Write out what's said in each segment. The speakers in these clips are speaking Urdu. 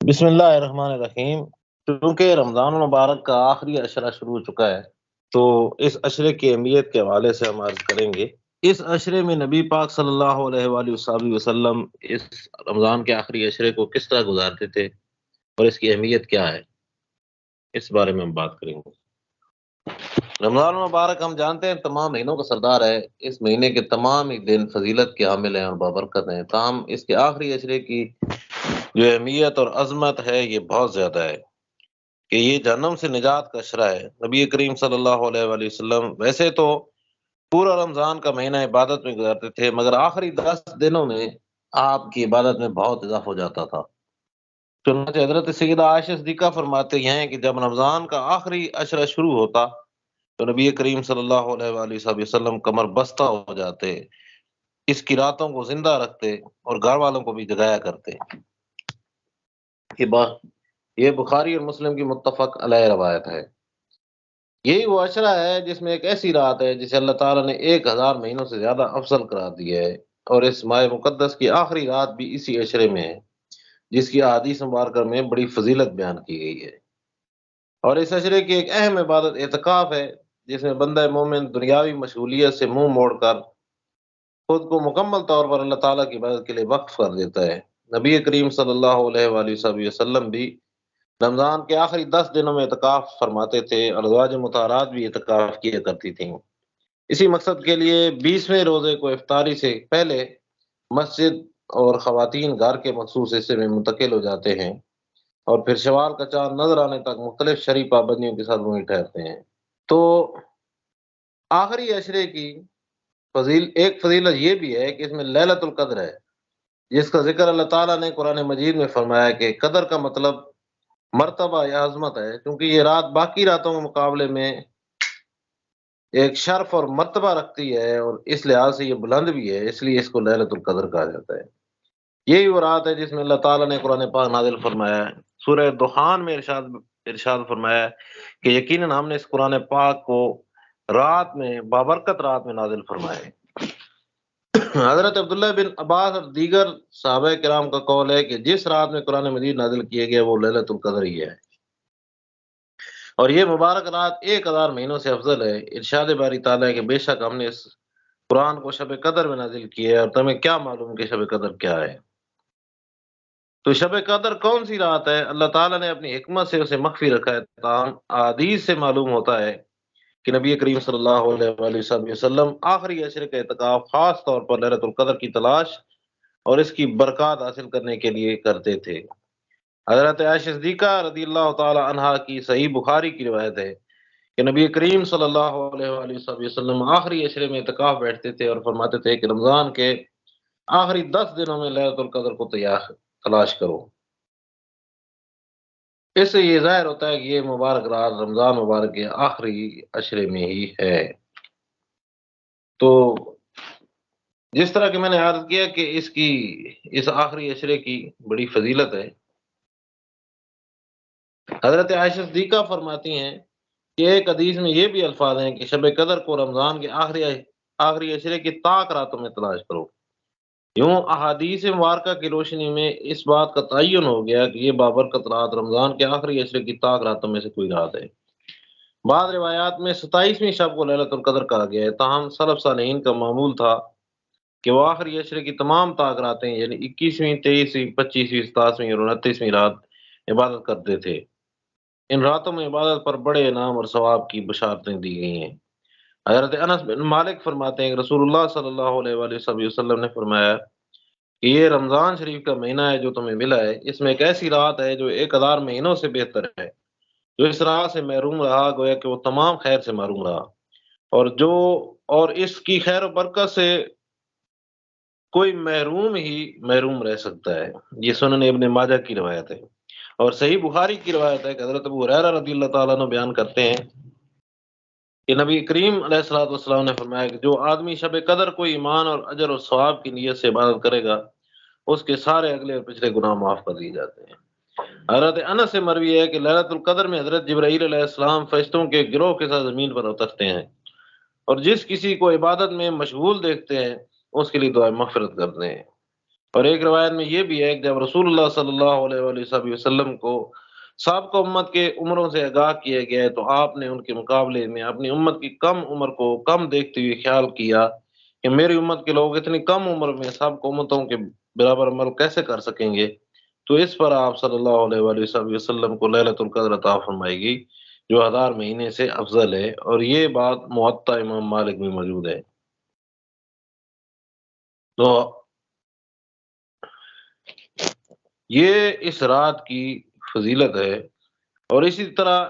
بسم اللہ الرحمن الرحیم۔ چونکہ رمضان المبارک کا آخری عشرہ شروع ہو چکا ہے تو اس عشرے کی اہمیت کے حوالے سے ہم عرض کریں گے۔ اس عشرے میں نبی پاک صلی اللہ علیہ وآلہ وصحبہ وسلم اس رمضان کے آخری عشرے کو کس طرح گزارتے تھے اور اس کی اہمیت کیا ہے، اس بارے میں ہم بات کریں گے۔ رمضان المبارک ہم جانتے ہیں تمام مہینوں کا سردار ہے۔ اس مہینے کے تمام ہی دن فضیلت کے حامل ہیں اور بابرکت ہیں، تاہم اس کے آخری عشرے کی جو اہمیت اور عظمت ہے یہ بہت زیادہ ہے کہ یہ جہنم سے نجات کا عشرہ ہے۔ نبی کریم صلی اللہ علیہ وآلہ وسلم ویسے تو پورا رمضان کا مہینہ عبادت میں گزارتے تھے، مگر آخری 10 دنوں میں آپ کی عبادت میں بہت اضافہ ہو جاتا تھا۔ چنانچہ حضرت سیدہ عائشہ صدیقہ فرماتے ہیں کہ جب رمضان کا آخری عشرہ شروع ہوتا تو نبی کریم صلی اللہ علیہ وآلہ وسلم کمر بستہ ہو جاتے، اس کی راتوں کو زندہ رکھتے اور گھر والوں کو بھی جگایا کرتے۔ یہ بخاری اور مسلم کی متفق علیہ روایت ہے۔ یہی وہ عشرہ ہے جس میں ایک ایسی رات ہے جسے اللہ تعالیٰ نے 1000 مہینوں سے زیادہ افضل قرار دیا ہے، اور اس ماہ مقدس کی آخری رات بھی اسی عشرے میں ہے جس کی احادیث مبارکہ میں بڑی فضیلت بیان کی گئی ہے۔ اور اس عشرے کی ایک اہم عبادت اعتکاف ہے، جس میں بندہ مومن دنیاوی مشغولیت سے منہ موڑ کر خود کو مکمل طور پر اللہ تعالیٰ کی عبادت کے لیے وقف کر دیتا ہے۔ نبی کریم صلی اللہ علیہ وآلہ وسلم بھی رمضان کے آخری 10 دنوں میں اعتکاف فرماتے تھے اور ازواج مطہرات بھی اعتکاف کیا کرتی تھیں۔ اسی مقصد کے لیے 20ویں روزے کو افطاری سے پہلے مسجد اور خواتین گھر کے مخصوص حصے میں منتقل ہو جاتے ہیں اور پھر شوال کا چاند نظر آنے تک مختلف شرعی پابندیوں کے ساتھ وہیں ٹھہرتے ہیں۔ تو آخری عشرے کی ایک فضیلت یہ بھی ہے کہ اس میں لیلۃ القدر ہے، جس کا ذکر اللہ تعالیٰ نے قرآن مجید میں فرمایا کہ قدر کا مطلب مرتبہ یا عظمت ہے، کیونکہ یہ رات باقی راتوں کے مقابلے میں ایک شرف اور مرتبہ رکھتی ہے اور اس لحاظ سے یہ بلند بھی ہے، اس لیے اس کو لیلۃ القدر کہا جاتا ہے۔ یہی وہ رات ہے جس میں اللہ تعالیٰ نے قرآن پاک نازل فرمایا ہے۔ سورہ دخان میں ارشاد فرمایا ہے کہ یقیناً ہم نے اس قرآن پاک کو رات میں بابرکت رات میں نازل فرمایا ہے۔ حضرت عبداللہ بن عباس اور دیگر صحابہ کرام کا قول ہے کہ جس رات میں قرآن مجید نازل کیے گئے وہ لیلۃ القدر ہی ہے، اور یہ مبارک رات 1000 مہینوں سے افضل ہے۔ ارشاد باری تعالیٰ ہے کہ بے شک ہم نے اس قرآن کو شب قدر میں نازل کیا ہے، اور تمہیں کیا معلوم کہ شب قدر کیا ہے؟ تو شب قدر کون سی رات ہے؟ اللہ تعالیٰ نے اپنی حکمت سے اسے مخفی رکھا ہے، تاہم احادیث سے معلوم ہوتا ہے کہ نبی کریم صلی اللہ علیہ وآلہ وسلم آخری عشرے کا اعتکاف خاص طور پر لیلۃ القدر کی تلاش اور اس کی برکات حاصل کرنے کے لیے کرتے تھے۔ حضرت عائشہ صدیقہ رضی اللہ تعالی عنہا کی صحیح بخاری کی روایت ہے کہ نبی کریم صلی اللہ علیہ وآلہ وسلم آخری عشرے میں اعتکاف بیٹھتے تھے اور فرماتے تھے کہ رمضان کے آخری 10 دنوں میں لیلۃ القدر کو تلاش کرو۔ اس سے یہ ظاہر ہوتا ہے کہ یہ مبارک رات رمضان مبارک کے آخری عشرے میں ہی ہے۔ تو جس طرح کہ میں نے عرض کیا کہ اس آخری عشرے کی بڑی فضیلت ہے، حضرت عائشہ صدیقہ فرماتی ہیں کہ ایک حدیث میں یہ بھی الفاظ ہیں کہ شب قدر کو رمضان کے آخری عشرے کی طاق راتوں میں تلاش کرو۔ یوں احادیث مبارکہ کی روشنی میں اس بات کا تعین ہو گیا کہ یہ بابرکت رات رمضان کے آخری عشرے کی طاق راتوں میں سے کوئی رات ہے۔ بعض روایات میں 27ویں شب کو لیلۃ القدر کہا گیا ہے، تاہم سلف صالحین کا معمول تھا کہ وہ آخری عشرے کی تمام طاق راتیں یعنی 21ویں، 23ویں، 25ویں، 27ویں اور 29ویں رات عبادت کرتے تھے۔ ان راتوں میں عبادت پر بڑے انعام اور ثواب کی بشارتیں دی گئی ہیں۔ حضرت انس بن مالک فرماتے ہیں کہ رسول اللہ صلی اللہ علیہ وآلہ وسلم نے فرمایا کہ یہ رمضان شریف کا مہینہ ہے جو تمہیں ملا ہے، اس میں ایک ایسی رات ہے جو 1000 مہینوں سے بہتر ہے۔ جو اس رات سے محروم رہا گویا کہ وہ تمام خیر سے محروم رہا، اور اس کی خیر و برکت سے کوئی محروم ہی محروم رہ سکتا ہے۔ یہ سنن ابن ماجہ کی روایت ہے، اور صحیح بخاری کی روایت ہے کہ حضرت ابو ہریرہ رضی اللہ تعالیٰ عنہ بیان کرتے ہیں کہ نبی کریم علیہ الصلوۃ والسلام نے فرمایا کہ جو آدمی شب قدر کو ایمان اور اجر اور ثواب کی نیت سے عبادت کرے گا اس کے سارے اگلے اور پچھلے گناہ معاف کر دیے جاتے ہیں۔ حضرت انس سے مروی ہے کہ لیلۃ القدر میں حضرت جبرائیل علیہ السلام فرشتوں کے گروہ کے ساتھ زمین پر اترتے ہیں، اور جس کسی کو عبادت میں مشغول دیکھتے ہیں اس کے لیے دعائیں مغفرت کرتے ہیں۔ اور ایک روایت میں یہ بھی ہے کہ جب رسول اللہ صلی اللہ علیہ وآلہ وسلم کو سابقہ امت کے عمروں سے آگاہ کیا گیا ہے، تو آپ نے ان کے مقابلے میں اپنی امت کی کم عمر کو کم دیکھتے ہوئے خیال کیا کہ میری امت کے لوگ اتنی کم عمر میں سابقہ امتوں کے برابر عمل کیسے کر سکیں گے، تو اس پر آپ صلی اللہ علیہ وآلہ وسلم کو لیلۃ القدر عطا فرمائے گی، جو 1000 مہینے سے افضل ہے، اور یہ بات موطا امام مالک میں موجود ہے۔ تو یہ اس رات کی فضیلت ہے، اور اسی طرح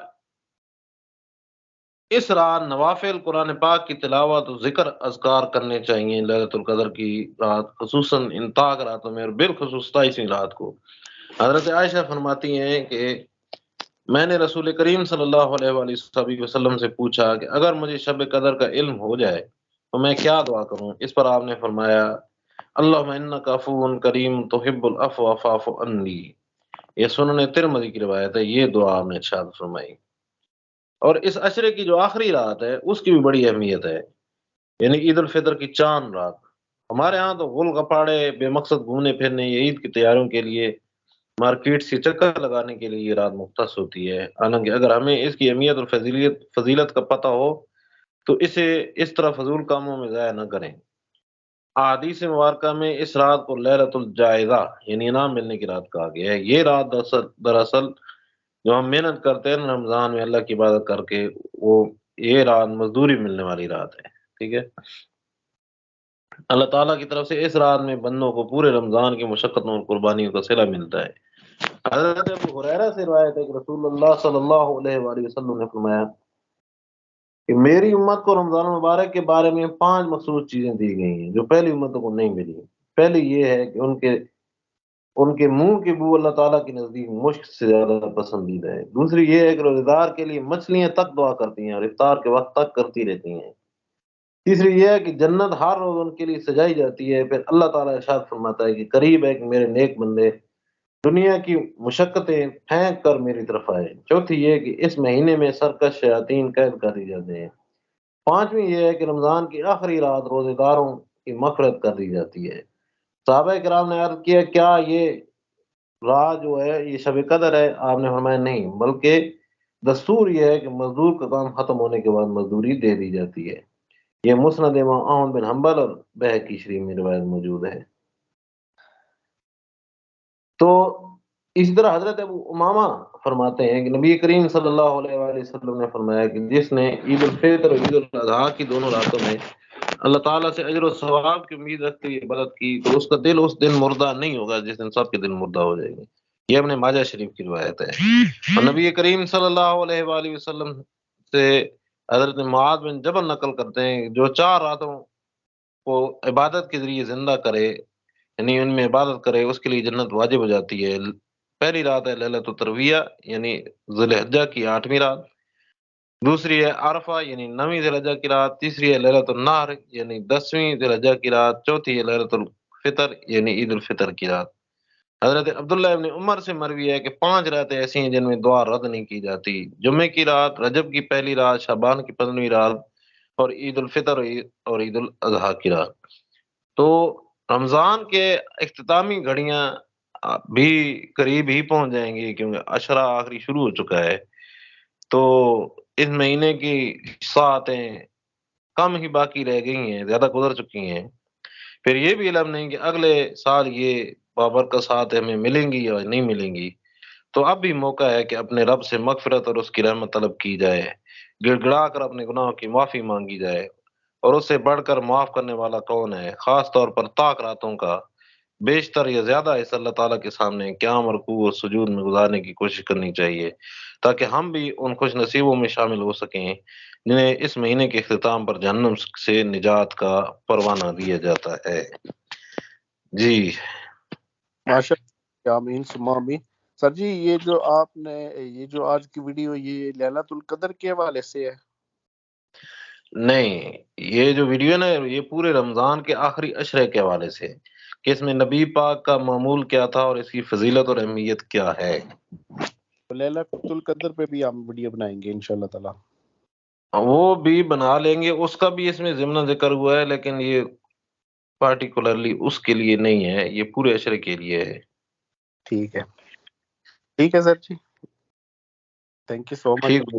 اس رات نوافل قرآن پاک کی تلاوت و ذکر اذکار کرنے چاہیے للیلۃ القدر کی رات، خصوصاً ان طاق راتوں میں، اور بالخصوص 27ویں رات کو۔ حضرت عائشہ فرماتی ہیں کہ میں نے رسول کریم صلی اللہ علیہ وآلہ وسلم سے پوچھا کہ اگر مجھے شب قدر کا علم ہو جائے تو میں کیا دعا کروں؟ اس پر آپ نے فرمایا اللہم انک عفو کریم تحب العفو فاعف عنی۔ یہ سنن ترمذی کی روایت ہے، یہ دعا آپ نے ارشاد فرمائی۔ اور اس عشرے کی جو آخری رات ہے اس کی بھی بڑی اہمیت ہے، یعنی عید الفطر کی چاند رات۔ ہمارے ہاں تو غل غپاڑے بے مقصد گھومنے پھرنے یا عید کی تیاریوں کے لیے مارکیٹ سے چکر لگانے کے لیے یہ رات مختص ہوتی ہے، حالانکہ اگر ہمیں اس کی اہمیت اور فضیلت کا پتہ ہو تو اسے اس طرح فضول کاموں میں ضائع نہ کریں۔ احادیث مبارکہ میں اس رات کو لیلۃ الجائزہ یعنی انعام ملنے کی رات کہا گیا ہے۔ یہ رات دراصل جو ہم محنت کرتے ہیں نا رمضان میں اللہ کی عبادت کر کے، وہ یہ رات مزدوری ملنے والی رات ہے، ٹھیک ہے۔ اللہ تعالیٰ کی طرف سے اس رات میں بندوں کو پورے رمضان کی مشقتوں اور قربانیوں کا صلہ ملتا ہے۔ حضرت ابو ہریرہ سے روایت ہے کہ رسول اللہ صلی اللہ علیہ وآلہ وسلم نے فرمایا کہ میری امت کو رمضان المبارک کے بارے میں 5 مخصوص چیزیں دی گئی ہیں جو پہلی امتوں کو نہیں ملی۔ پہلی یہ ہے کہ ان کے منہ کی بو اللہ تعالیٰ کے نزدیک مشک سے زیادہ پسندیدہ ہے۔ دوسری یہ ہے کہ روزہ دار کے لیے مچھلیاں تک دعا کرتی ہیں اور افطار کے وقت تک کرتی رہتی ہیں۔ تیسری یہ ہے کہ جنت ہر روز ان کے لیے سجائی جاتی ہے۔ پھر اللہ تعالیٰ ارشاد فرماتا ہے کہ قریب ہے کہ میرے نیک بندے دنیا کی مشقتیں پھینک کر میری طرف آئے۔ چوتھی یہ کہ اس مہینے میں سرکش شیاطین قید کر دی جاتے ہیں۔ پانچویں یہ ہے کہ رمضان کی آخری رات روزے داروں کی مغفرت کر دی جاتی ہے۔ صحابہ کرام نے عرض کیا کیا یہ رات جو ہے یہ شب قدر ہے؟ آپ نے فرمایا نہیں، بلکہ دستور یہ ہے کہ مزدور کا کام ختم ہونے کے بعد مزدوری دے دی جاتی ہے۔ یہ مسند امام احمد بن حنبل اور بہقی شریف میں روایت موجود ہے۔ تو اسی طرح حضرت ابو امامہ فرماتے ہیں کہ نبی کریم صلی اللہ علیہ وآلہ وسلم نے فرمایا کہ جس نے عید الفطر اور عید الاضحیٰ کی دونوں راتوں میں اللہ تعالیٰ سے اجر و ثواب کی امید رکھتے ہوئے عبادت کی تو اس کا دل اس دن مردہ نہیں ہوگا جس دن سب کے دل مردہ ہو جائیں گے۔ یہ اپنے ماجہ شریف کی روایت ہے۔ اور نبی کریم صلی اللہ علیہ وآلہ وسلم سے حضرت معاذ بن جبل نقل کرتے ہیں کہ جو 4 راتوں کو عبادت کے ذریعے زندہ کرے، یعنی ان میں عبادت کرے، اس کے لیے جنت واجب ہو جاتی ہے۔ پہلی رات ہے لیلۃ الترویہ یعنی ذی الحجہ کی 8ویں رات، دوسری ہے عرفہ یعنی 9ویں ذی الحجہ کی رات، تیسری ہے لیلۃ النحر یعنی 10ویں ذی الحجہ کی رات، چوتھی ہے لیلۃ الفطر یعنی عید الفطر کی رات۔ حضرت عبداللہ ابن عمر سے مروی ہے کہ 5 راتیں ایسی ہیں جن میں دعا رد نہیں کی جاتی: جمعے کی رات، رجب کی پہلی رات، شعبان کی 15ویں رات، اور عید الفطر اور عید الاضحیٰ کی رات۔ تو رمضان کے اختتامی گھڑیاں بھی قریب ہی پہنچ جائیں گی کیونکہ عشرہ آخری شروع ہو چکا ہے، تو اس مہینے کی ساعتیں کم ہی باقی رہ گئی ہیں، زیادہ گزر چکی ہیں۔ پھر یہ بھی علم نہیں کہ اگلے سال یہ بابرکت ساتھ ہمیں ملیں گی یا نہیں ملیں گی، تو اب بھی موقع ہے کہ اپنے رب سے مغفرت اور اس کی رحمت طلب کی جائے، گڑ گڑا کر اپنے گناہوں کی معافی مانگی جائے، اور اس سے بڑھ کر معاف کرنے والا کون ہے؟ خاص طور پر طاق راتوں کا بیشتر یا زیادہ حصہ اللہ تعالیٰ کے سامنے قیام رکوع اور سجود میں گزارنے کی کوشش کرنی چاہیے تاکہ ہم بھی ان خوش نصیبوں میں شامل ہو سکیں جنہیں اس مہینے کے اختتام پر جہنم سے نجات کا پروانہ دیا جاتا ہے۔ جی ماشاء اللہ، آمین ثم آمین۔ سر جی یہ جو آج کی ویڈیو یہ لیلۃ القدر کے حوالے سے ہے؟ نہیں، یہ جو ویڈیو ہے نا یہ پورے رمضان کے آخری عشرے کے حوالے سے کہ اس میں نبی پاک کا معمول کیا تھا اور اس کی فضیلت اور اہمیت کیا ہے۔ تو لیلۃ القدر پہ بھی ہم ویڈیو بنائیں گے انشاءاللہ تعالی۔ وہ بھی بنا لیں گے، اس کا بھی اس میں ضمن ذکر ہوا ہے، لیکن یہ پارٹیکولرلی اس کے لیے نہیں ہے، یہ پورے عشرے کے لیے ہے۔ ٹھیک ہے سر جی، تھینک یو سو مچ ٹھیک ہے۔